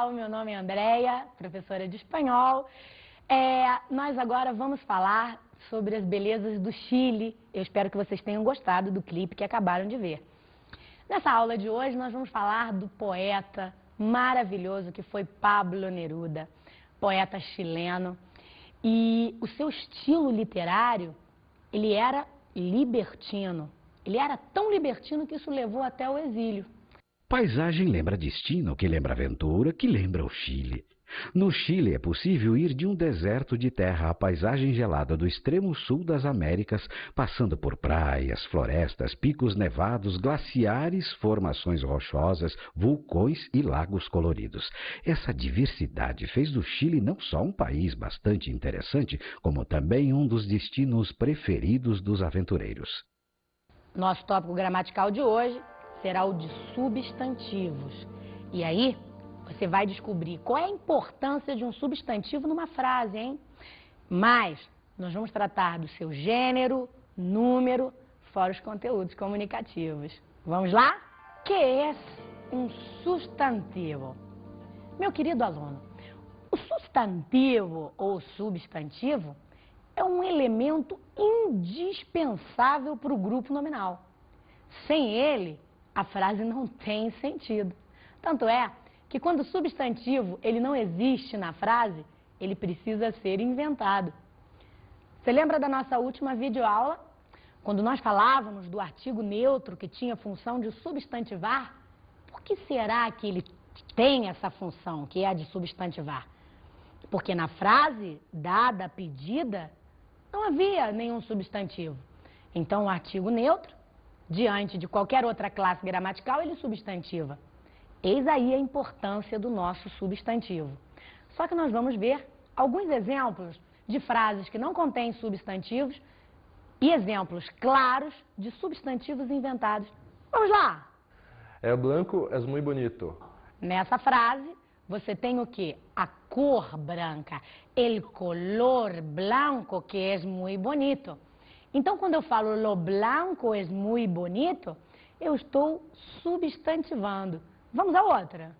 pessoal, meu nome é Andréia, professora de espanhol. Nós agora vamos falar sobre as belezas do Chile. Eu espero que vocês tenham gostado do clipe que acabaram de ver. Nessa aula de hoje nós vamos falar do poeta maravilhoso que foi Pablo Neruda, poeta chileno. E o seu estilo literário, ele era libertino. Ele era tão libertino que isso levou até o exílio. Paisagem lembra destino, que lembra aventura, que lembra o Chile. No Chile é possível ir de um deserto de terra à paisagem gelada do extremo sul das Américas, passando por praias, florestas, picos nevados, glaciares, formações rochosas, vulcões e lagos coloridos. Essa diversidade fez do Chile não só um país bastante interessante, como também um dos destinos preferidos dos aventureiros. Nosso tópico gramatical de hoje será o de substantivos. E aí, você vai descobrir qual é a importância de um substantivo numa frase, hein? Mas nós vamos tratar do seu gênero, número, fora os conteúdos comunicativos. Vamos lá? Que é um substantivo? Meu querido aluno, o substantivo ou substantivo é um elemento indispensável para o grupo nominal. Sem ele, a frase não tem sentido. Tanto é que quando o substantivo ele não existe na frase, ele precisa ser inventado. Você lembra da nossa última videoaula? Quando nós falávamos do artigo neutro que tinha função de substantivar? Por que será que ele tem essa função, que é a de substantivar? Porque na frase dada, pedida, não havia nenhum substantivo. Então o artigo neutro, diante de qualquer outra classe gramatical, ele substantiva. Eis aí a importância do nosso substantivo. Só que nós vamos ver alguns exemplos de frases que não contêm substantivos e exemplos claros de substantivos inventados. Vamos lá! El blanco es muy bonito. Nessa frase, você tem o quê? A cor branca. El color blanco que es muy bonito. Então, quando eu falo lo blanco es muy bonito, eu estou substantivando. Vamos a outra.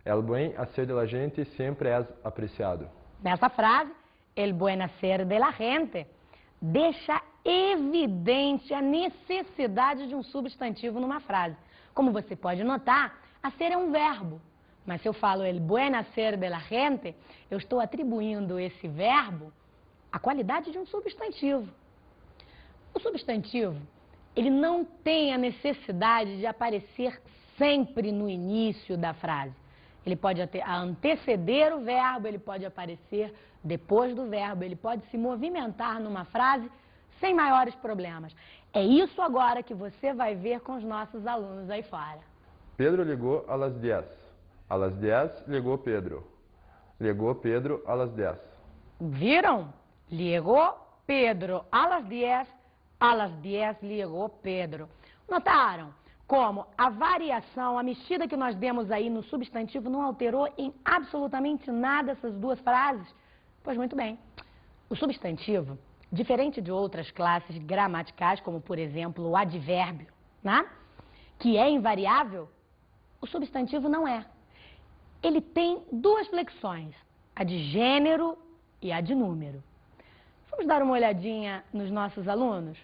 El buen hacer de la gente siempre es apreciado. Nessa frase, el buen hacer de la gente deixa evidente a necessidade de um substantivo numa frase. Como você pode notar, hacer é um verbo. Mas se eu falo el buen hacer de la gente, eu estou atribuindo esse verbo à qualidade de um substantivo. O substantivo, ele não tem a necessidade de aparecer sempre no início da frase. Ele pode anteceder o verbo, ele pode aparecer depois do verbo, ele pode se movimentar numa frase sem maiores problemas. É isso agora que você vai ver com os nossos alunos aí fora. Pedro ligou a las 10. A las 10 ligou Pedro. Ligou Pedro a las 10. Viram? Ligou Pedro a las 10. A las 10 ligou Pedro. Notaram como a variação, a mexida que nós demos aí no substantivo não alterou em absolutamente nada essas duas frases? Pois muito bem. O substantivo, diferente de outras classes gramaticais, como por exemplo o advérbio, né? Que é invariável, o substantivo não é. Ele tem duas flexões, a de gênero e a de número. Vamos dar uma olhadinha nos nossos alunos?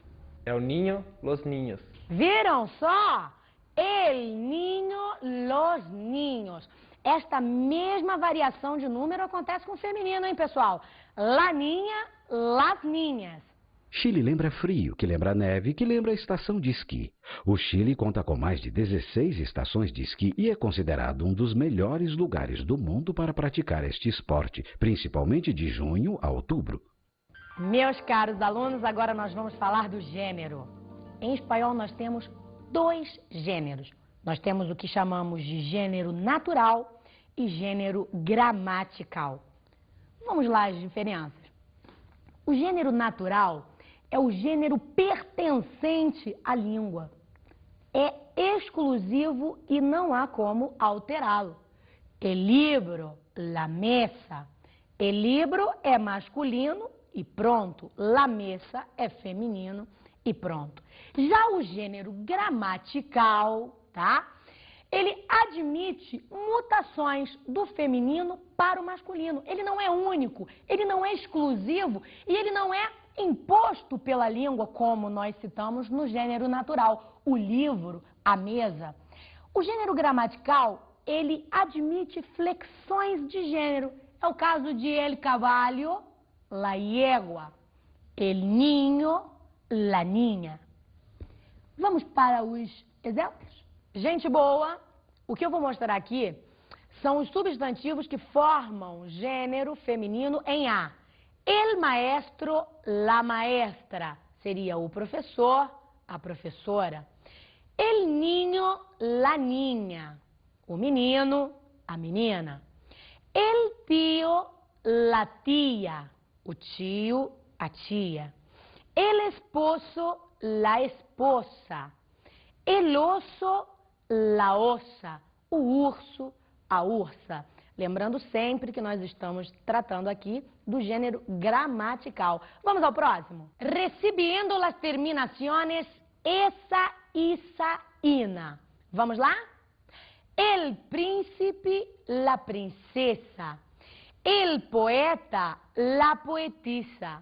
El niño, los niños. Viram só? El niño, los niños. Esta mesma variação de número acontece com o feminino, hein, pessoal? La niña, las niñas. Chile lembra frio, que lembra neve, que lembra estação de esqui. O Chile conta com mais de 16 estações de esqui e é considerado um dos melhores lugares do mundo para praticar este esporte, principalmente de junho a outubro. Meus caros alunos, agora nós vamos falar do gênero. Em espanhol nós temos dois gêneros. Nós temos o que chamamos de gênero natural e gênero gramatical. Vamos lá as diferenças. O gênero natural é o gênero pertencente à língua. É exclusivo e não há como alterá-lo. El libro, la mesa. El libro é masculino e pronto. La mesa é feminino e pronto. Já o gênero gramatical, tá? ele admite mutações do feminino para o masculino. Ele não é único, ele não é exclusivo e ele não é imposto pela língua, como nós citamos no gênero natural, o livro, a mesa. O gênero gramatical, ele admite flexões de gênero. É o caso de el caballo, la yegua, el niño, la niña. Vamos para os exemplos? Gente boa, o que eu vou mostrar aqui são os substantivos que formam gênero feminino em A. El maestro, la maestra, seria o professor, a professora. El niño, la niña, o menino, a menina. El tío, la tía, o tio, a tia. El esposo, la esposa. El oso, la ossa, o urso, a ursa. Lembrando sempre que nós estamos tratando aqui do gênero gramatical. Vamos ao próximo. Recibiendo las terminaciones esa, isa, ina. Vamos lá? El príncipe, la princesa. El poeta, la poetisa.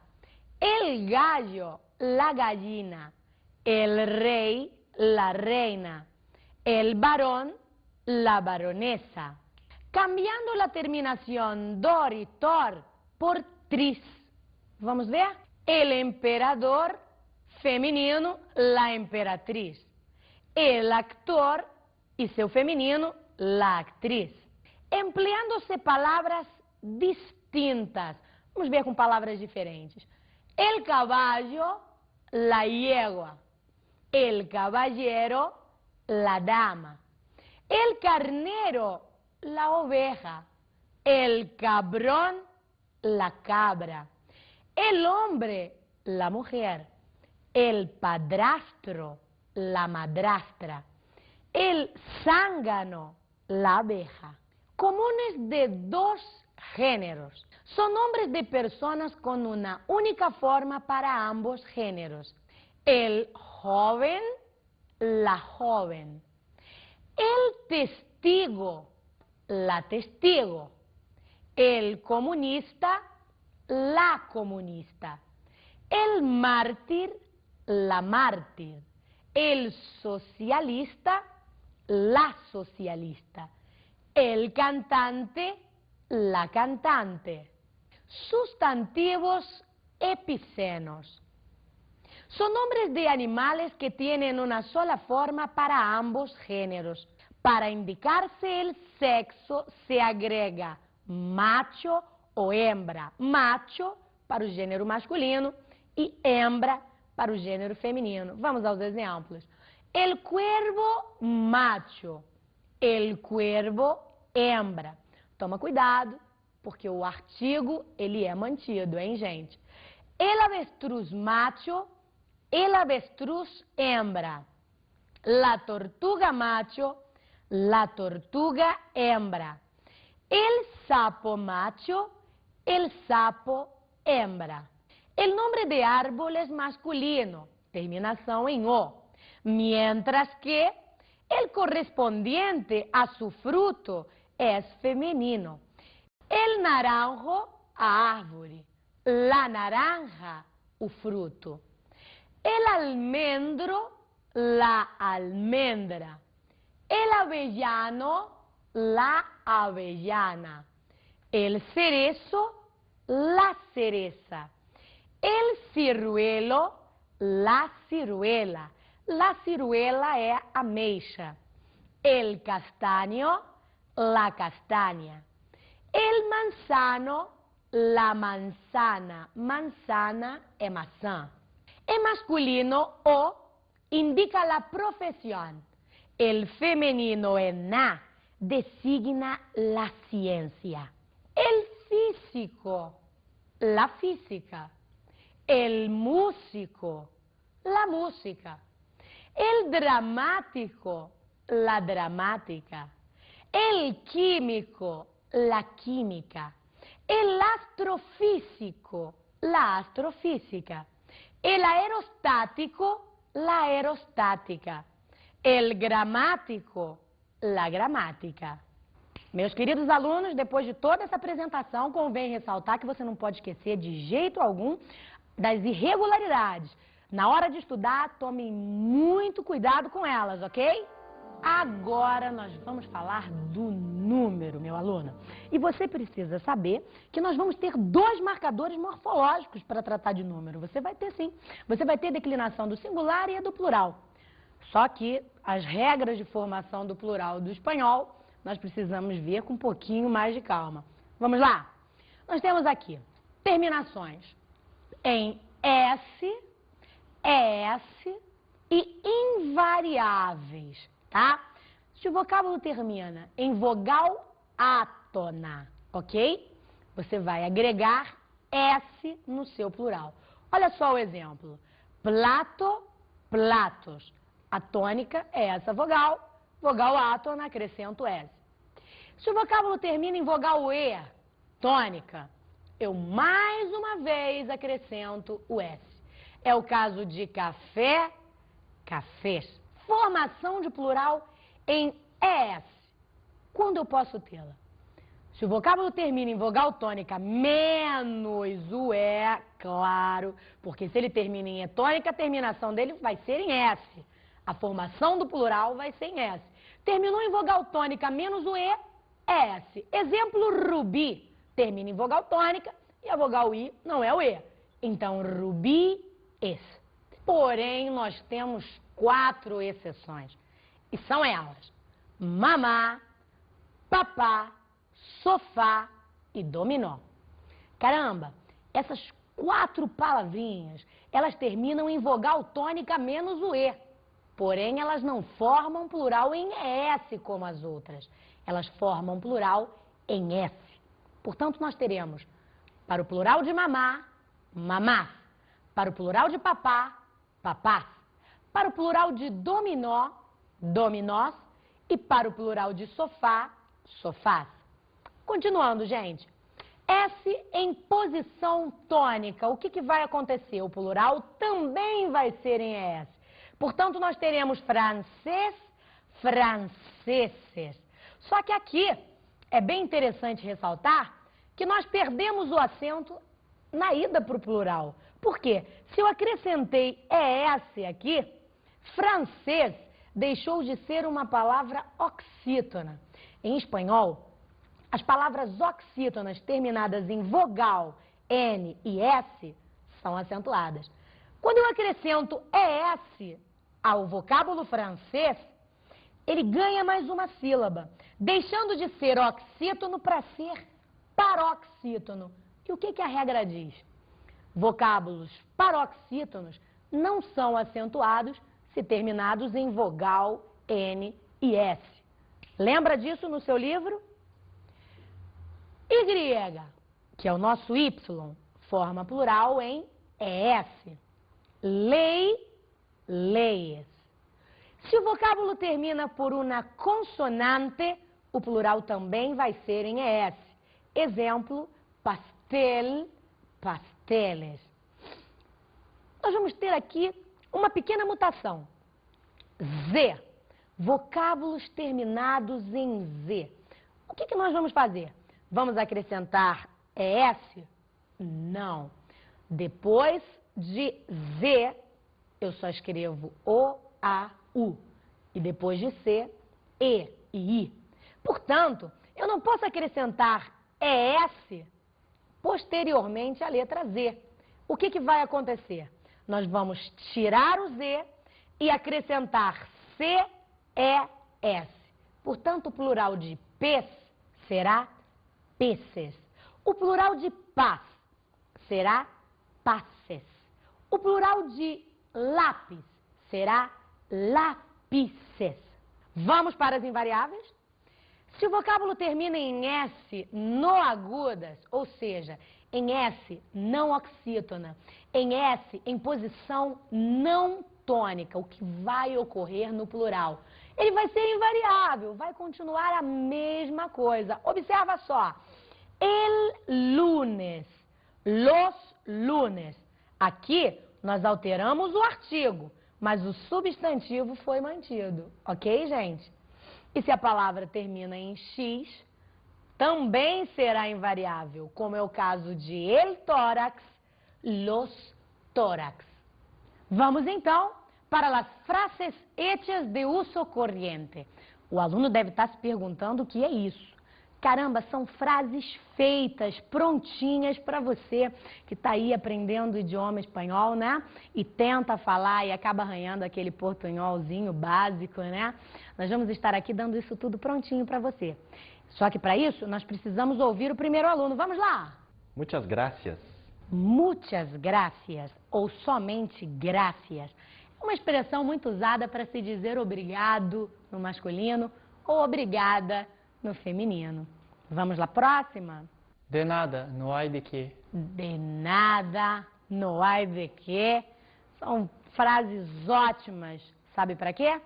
El gallo, la gallina. El rey, la reina. El varón, la baronesa. Cambiando la terminación dor y tor por tris. Vamos ver? El emperador, feminino, la emperatriz. El actor e seu feminino, la actriz. Empleando-se palavras distintas. Vamos ver com palavras diferentes. El caballo, la yegua. El caballero, la dama. El carnero, la oveja. El cabrón, la cabra. El hombre, la mujer. El padrastro, la madrastra. El zángano, la abeja. Comunes de dos géneros. Son nombres de personas con una única forma para ambos géneros. El joven, la joven. El testigo, la testigo. El comunista, la comunista. El mártir, la mártir. El socialista, la socialista. El cantante, la cantante. Sustantivos epicenos. Son nombres de animales que tienen una sola forma para ambos géneros. Para indicarse el sexo se agrega macho o hembra. Macho para o gênero masculino e hembra para o gênero feminino. Vamos aos exemplos. El cuervo macho, el cuervo hembra. Toma cuidado, porque o artigo ele é mantido, hein, gente? El avestruz macho, el avestruz hembra. La tortuga macho, la tortuga hembra. El sapo macho, el sapo hembra. El nombre de árbol es masculino, terminação em o, mientras que el correspondiente a su fruto es femenino. El naranjo, a árvore. La naranja, o fruto. El almendro, la almendra. El avellano, la avellana. El cerezo, la cereza. El ciruelo, la ciruela. La ciruela é ameixa. El castaño, la castaña. El manzano, la manzana. Manzana é maçã. En masculino, o indica la profesión. El femenino en na designa la ciencia. El físico, la física. El músico, la música. El dramático, la dramática. El químico, la química. El astrofísico, la astrofísica. El aerostático, la aerostática. El gramático, la gramática. Meus queridos alunos, depois de toda essa apresentação, convém ressaltar que você não pode esquecer de jeito algum das irregularidades. Na hora de estudar, tome muito cuidado com elas, ok? Agora nós vamos falar do número, meu aluno. E você precisa saber que nós vamos ter 2 marcadores morfológicos para tratar de número. Você vai ter sim. Você vai ter declinação do singular e a do plural. Só que as regras de formação do plural do espanhol, nós precisamos ver com um pouquinho mais de calma. Vamos lá? Nós temos aqui terminações em S, ES e invariáveis, tá? Se o vocábulo termina em vogal átona, ok? Você vai agregar S no seu plural. Olha só o exemplo. Plato, platos. A tônica é essa vogal, vogal átona, acrescento S. Se o vocábulo termina em vogal E, tônica, eu mais uma vez acrescento o S. É o caso de café, cafés. Formação de plural em ES. Quando eu posso tê-la? Se o vocábulo termina em vogal tônica menos o E, claro, porque se ele termina em E tônica, a terminação dele vai ser em S. A formação do plural vai ser em S. Terminou em vogal tônica menos o E, é S. Exemplo, rubi. Termina em vogal tônica e a vogal I não é o E. Então, rubi, esse. Porém, nós temos 4 exceções. E são elas: mamá, papá, sofá e dominó. Caramba, essas 4 palavrinhas, elas terminam em vogal tônica menos o E. Porém, elas não formam plural em S como as outras. Elas formam plural em S. Portanto, nós teremos, para o plural de mamá, mamás. Para o plural de papá, papás. Para o plural de dominó, dominós. E para o plural de sofá, sofás. Continuando, gente. S em posição tônica. O que vai acontecer? O plural também vai ser em S. Portanto, nós teremos francês, franceses. Só que aqui é bem interessante ressaltar que nós perdemos o acento na ida para o plural. Por quê? Se eu acrescentei ES aqui, francês deixou de ser uma palavra oxítona. Em espanhol, as palavras oxítonas terminadas em vogal, N e S são acentuadas. Quando eu acrescento ES ao vocábulo francês, ele ganha mais uma sílaba, deixando de ser oxítono para ser paroxítono. E o que a regra diz? Vocábulos paroxítonos não são acentuados se terminados em vogal, N e S. Lembra disso no seu livro? Y, que é o nosso Y, forma plural em ES. Lei, leis. Se o vocábulo termina por uma consonante, o plural também vai ser em ES. Exemplo, pastel, pasteles. Nós vamos ter aqui uma pequena mutação. Z. Vocábulos terminados em Z. O que nós vamos fazer? Vamos acrescentar ES? Não. Depois de Z, eu só escrevo O, A, U. E depois de C, E e I. Portanto, eu não posso acrescentar ES posteriormente à letra Z. O que vai acontecer? Nós vamos tirar o Z e acrescentar C, E, S. Portanto, o plural de pes será peces. O plural de paz será passes. O plural de lápis será lápices. Vamos para as invariáveis? Se o vocábulo termina em S no agudas, ou seja, em S não oxítona, em S em posição não tônica, o que vai ocorrer no plural? Ele vai ser invariável, vai continuar a mesma coisa. Observa só. El lunes, los lunes. Aqui nós alteramos o artigo, mas o substantivo foi mantido. Ok, gente? E se a palavra termina em X, também será invariável, como é o caso de el tórax, los tórax. Vamos então para as frases hechas de uso corriente. O aluno deve estar se perguntando o que é isso. Caramba, são frases feitas, prontinhas para você que está aí aprendendo o idioma espanhol, né? E tenta falar e acaba arranhando aquele portunholzinho básico, né? Nós vamos estar aqui dando isso tudo prontinho para você. Só que para isso nós precisamos ouvir o primeiro aluno. Vamos lá! Muchas gracias. Muchas gracias ou somente gracias. É uma expressão muito usada para se dizer obrigado no masculino ou obrigada no feminino. Vamos lá, próxima? De nada, no hay de qué. De nada, no hay de qué. São frases ótimas. Sabe para quê?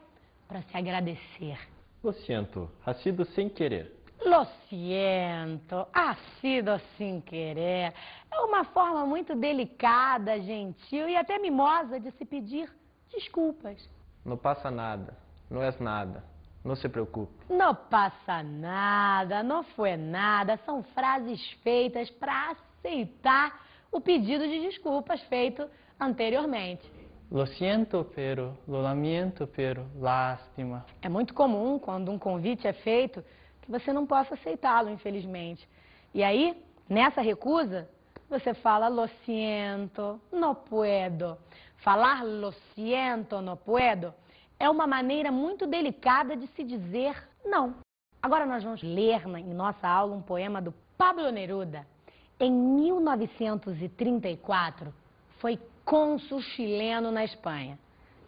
Para se agradecer. Lo siento, ha sido sem querer. Lo siento, ha sido sin querer. É uma forma muito delicada, gentil e até mimosa de se pedir desculpas. Não passa nada, não é nada, não se preocupe. Não passa nada, não foi nada. São frases feitas para aceitar o pedido de desculpas feito anteriormente. Lo siento, pero, lo lamento, pero, lástima. É muito comum quando um convite é feito que você não possa aceitá-lo, infelizmente. E aí, nessa recusa, você fala lo siento, no puedo. Falar lo siento, no puedo é uma maneira muito delicada de se dizer não. Agora nós vamos ler em nossa aula um poema do Pablo Neruda. Em 1934, foi cônsul chileno na Espanha.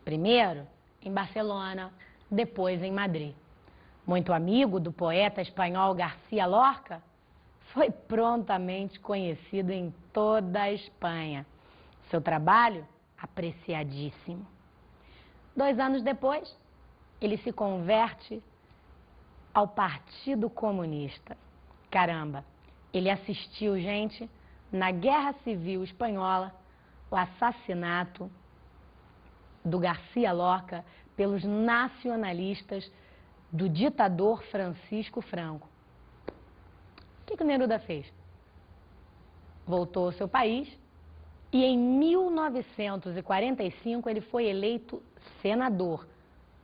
Primeiro em Barcelona, depois em Madrid. Muito amigo do poeta espanhol García Lorca, foi prontamente conhecido em toda a Espanha. Seu trabalho, apreciadíssimo. 2 anos depois, ele se converte ao Partido Comunista. Caramba, ele assistiu, gente, na Guerra Civil Espanhola, o assassinato do García Lorca pelos nacionalistas do ditador Francisco Franco. O que o Neruda fez? Voltou ao seu país e em 1945 ele foi eleito senador.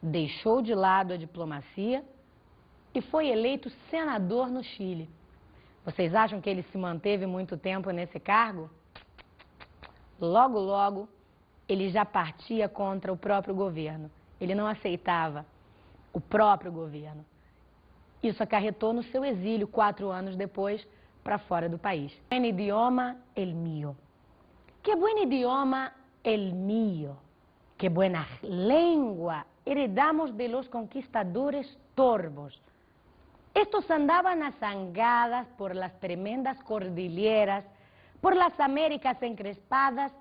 Deixou de lado a diplomacia e foi eleito senador no Chile. Vocês acham que ele se manteve muito tempo nesse cargo? Logo, logo, ele já partia contra o próprio governo. Ele não aceitava o próprio governo. Isso acarretou no seu exílio 4 anos depois para fora do país. Buen idioma el mío. Que buen idioma el mío. Que buena lengua heredamos de los conquistadores torvos. Estos andaban a zangadas por las tremendas cordilleras, por las Américas encrespadas,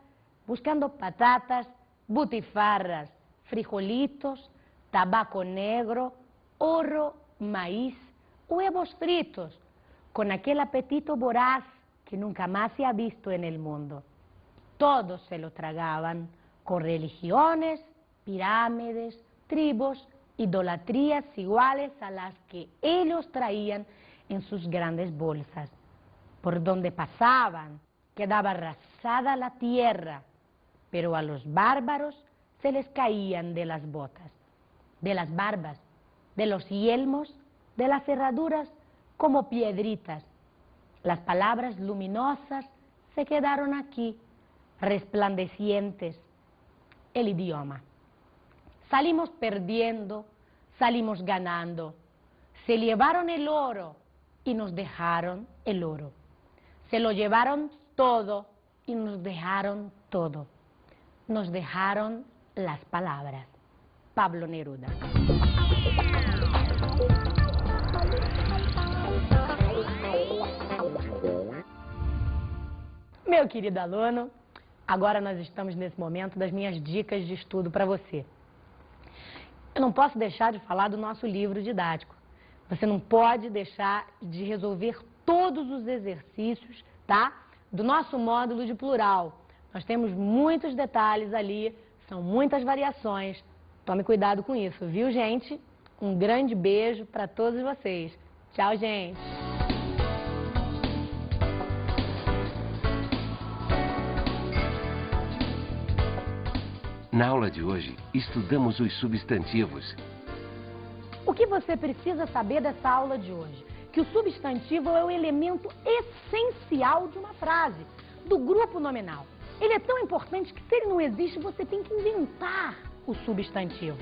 buscando patatas, butifarras, frijolitos, tabaco negro, oro, maíz, huevos fritos, con aquel apetito voraz que nunca más se ha visto en el mundo. Todos se lo tragaban, con religiones, pirámides, tribus, idolatrías iguales a las que ellos traían en sus grandes bolsas. Por donde pasaban, quedaba arrasada la tierra, pero a los bárbaros se les caían de las botas, de las barbas, de los yelmos, de las cerraduras como piedritas. Las palabras luminosas se quedaron aquí, resplandecientes. El idioma. Salimos perdiendo, salimos ganando. Se llevaron el oro y nos dejaron el oro. Se lo llevaron todo y nos dejaron todo. Nos dejaron las palabras. Pablo Neruda. Meu querido aluno, agora nós estamos nesse momento das minhas dicas de estudo para você. Eu não posso deixar de falar do nosso livro didático. Você não pode deixar de resolver todos os exercícios, tá? Do nosso módulo de plural. Nós temos muitos detalhes ali, são muitas variações. Tome cuidado com isso, viu, gente? Um grande beijo para todos vocês. Tchau, gente! Na aula de hoje, estudamos os substantivos. O que você precisa saber dessa aula de hoje? Que o substantivo é o elemento essencial de uma frase, do grupo nominal. Ele é tão importante que, se ele não existe, você tem que inventar o substantivo.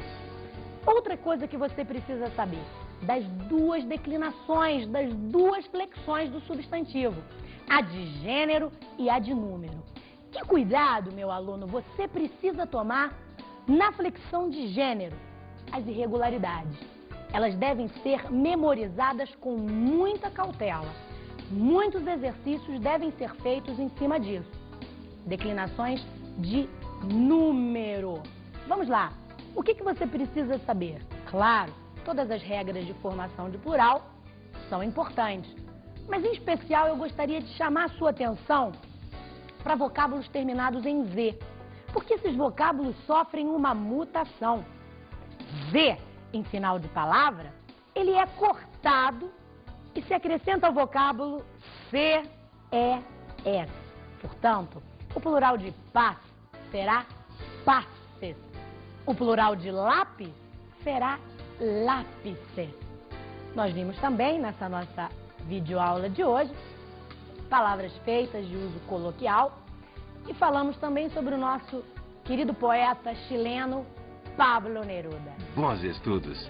Outra coisa que você precisa saber, das duas declinações, das duas flexões do substantivo, a de gênero e a de número. Que cuidado, meu aluno, você precisa tomar na flexão de gênero, as irregularidades. Elas devem ser memorizadas com muita cautela. Muitos exercícios devem ser feitos em cima disso. Declinações de número. Vamos lá. O que você precisa saber? Claro, todas as regras de formação de plural são importantes. Mas, em especial, eu gostaria de chamar a sua atenção para vocábulos terminados em Z, porque esses vocábulos sofrem uma mutação. Z, em final de palavra, ele é cortado e se acrescenta ao vocábulo CES. Portanto, o plural de paz será passes. O plural de lápis será lápices. Nós vimos também nessa nossa videoaula de hoje palavras feitas de uso coloquial e falamos também sobre o nosso querido poeta chileno Pablo Neruda. Bons estudos!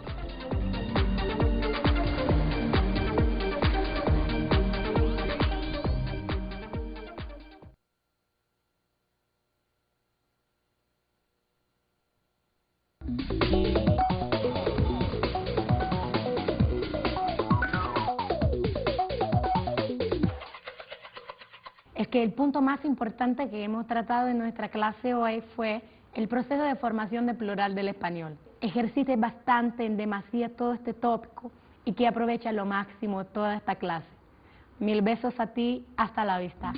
Es que el punto más importante que hemos tratado en nuestra clase hoy fue el proceso de formación de plural del español. Ejercite bastante, en demasía, todo este tópico y que aproveche lo máximo toda esta clase. Mil besos a ti, hasta la vista.